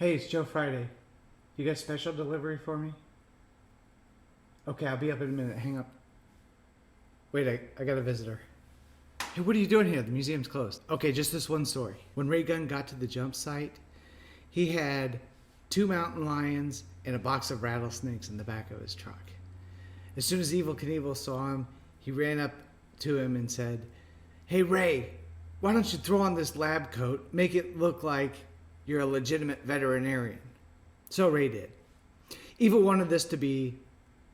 Hey, it's Joe Friday. You got special delivery for me? Okay, I'll be up in a minute. Hang up. Wait, I got a visitor. Hey, what are you doing here? The museum's closed. Okay, just this one story. When Ray Gunn got to the jump site, he had 2 mountain lions and a box of rattlesnakes in the back of his truck. As soon as Evel Knievel saw him, he ran up to him and said, "Hey, Ray, why don't you throw on this lab coat, make it look like you're a legitimate veterinarian?" So Ray did. Evel wanted this to be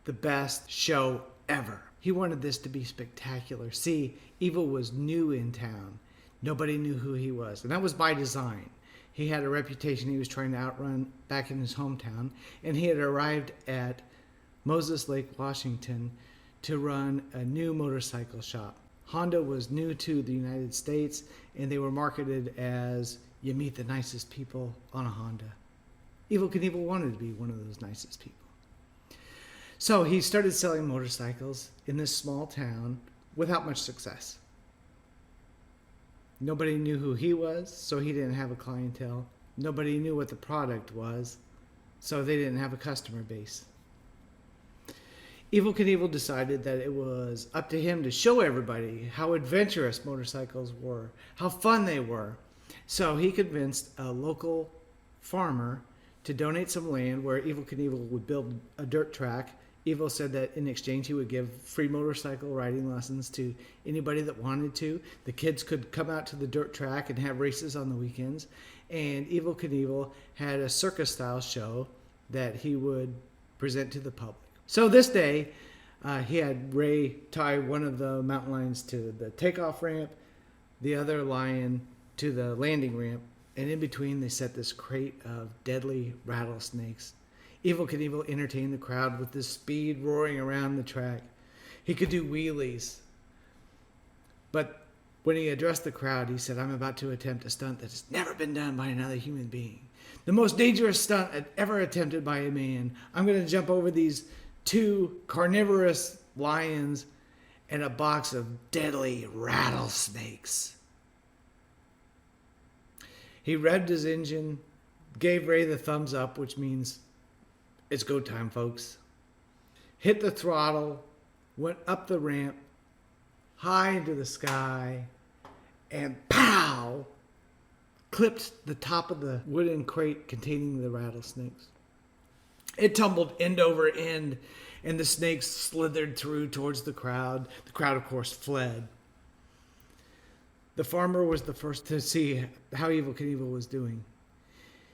the best show ever. He wanted this to be spectacular. See, Evel was new in town. Nobody knew who he was, and that was by design. He had a reputation he was trying to outrun back in his hometown, and he had arrived at Moses Lake, Washington, to run a new motorcycle shop. Honda was new to the United States, and they were marketed as you meet the nicest people on a Honda. Evel Knievel wanted to be one of those nicest people. So he started selling motorcycles in this small town without much success. Nobody knew who he was, so he didn't have a clientele. Nobody knew what the product was, so they didn't have a customer base. Evel Knievel decided that it was up to him to show everybody how adventurous motorcycles were, how fun they were. So he convinced a local farmer to donate some land where Evel Knievel would build a dirt track. Evel said that in exchange he would give free motorcycle riding lessons to anybody that wanted to. The kids could come out to the dirt track and have races on the weekends. And Evel Knievel had a circus-style show that he would present to the public. So this day, he had Ray tie one of the mountain lions to the takeoff ramp, the other lion to the landing ramp, and in between they set this crate of deadly rattlesnakes. Evel Knievel entertained the crowd with this speed roaring around the track. He could do wheelies. But when he addressed the crowd, he said, "I'm about to attempt a stunt that has never been done by another human being. The most dangerous stunt ever attempted by a man. I'm going to jump over these 2 carnivorous lions and a box of deadly rattlesnakes." He revved his engine, gave Ray the thumbs up, which means it's go time, folks. Hit the throttle, went up the ramp, high into the sky, and pow! Clipped the top of the wooden crate containing the rattlesnakes. It tumbled end over end, and the snakes slithered through towards the crowd. The crowd, of course, fled. The farmer was the first to see how Evel Knievel was doing.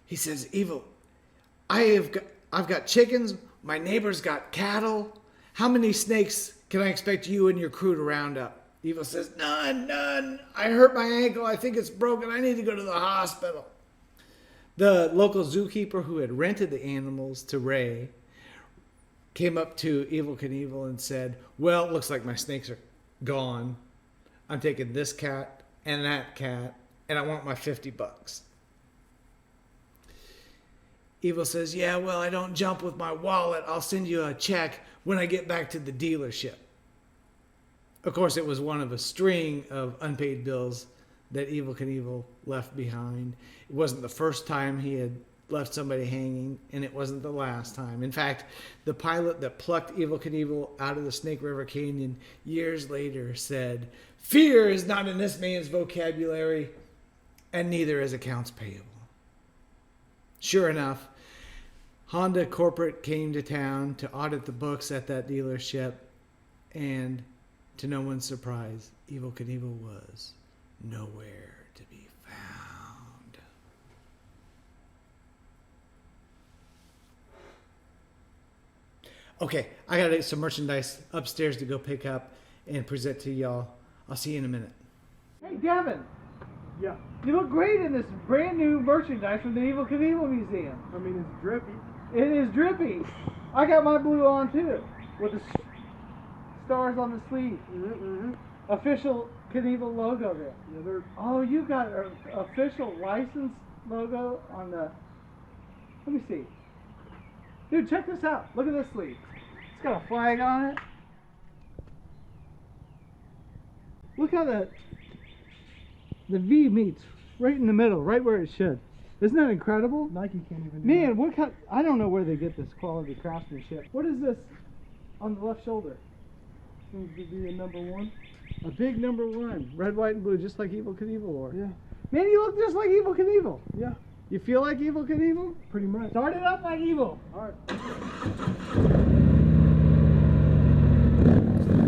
He says, "Evel, I've got chickens. My neighbor's got cattle. How many snakes can I expect you and your crew to round up?" Evel says, None. I hurt my ankle. I think it's broken. I need to go to the hospital." The local zookeeper who had rented the animals to Ray came up to Evel Knievel and said, "Well, it looks like my snakes are gone. I'm taking this cat and that cat, and I want my $50. Evel says, "Yeah, well, I don't jump with my wallet. I'll send you a check when I get back to the dealership." Of course, it was one of a string of unpaid bills that Evel Knievel left behind. It wasn't the first time he had left somebody hanging, and it wasn't the last time. In fact, the pilot that plucked Evel Knievel out of the Snake River Canyon years later said, "Fear is not in this man's vocabulary, and neither is accounts payable." Sure enough, Honda corporate came to town to audit the books at that dealership, and to no one's surprise, Evel Knievel was nowhere to be found. Okay, I got some merchandise upstairs to go pick up and present to y'all. I'll see you in a minute. Hey, Devin. Yeah, You look great in this brand new merchandise from the Evel Knievel Museum. I mean, it's drippy. It is drippy. I got my blue on too, with the stars on the sleeve. Official Knievel logo there. Yeah, they're... Oh, you got an official license logo on the... Let me see. Dude, check this out. Look at this sleeve. It's got a flag on it. Look how the V meets right in the middle, right where it should. Isn't that incredible? Nike can't even do Man, that. what kind? I don't know where they get this quality craftsmanship. What is this on the left shoulder? Seems to be a number 1. A big number 1, red, white, and blue, just like Evel Knievel wore. Yeah. Man, you look just like Evel Knievel. Yeah. You feel like Evel Knievel? Pretty much. Start it up like Evel. Alright.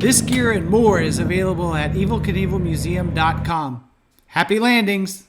This gear and more is available at evelknievelmuseum.com. Happy landings!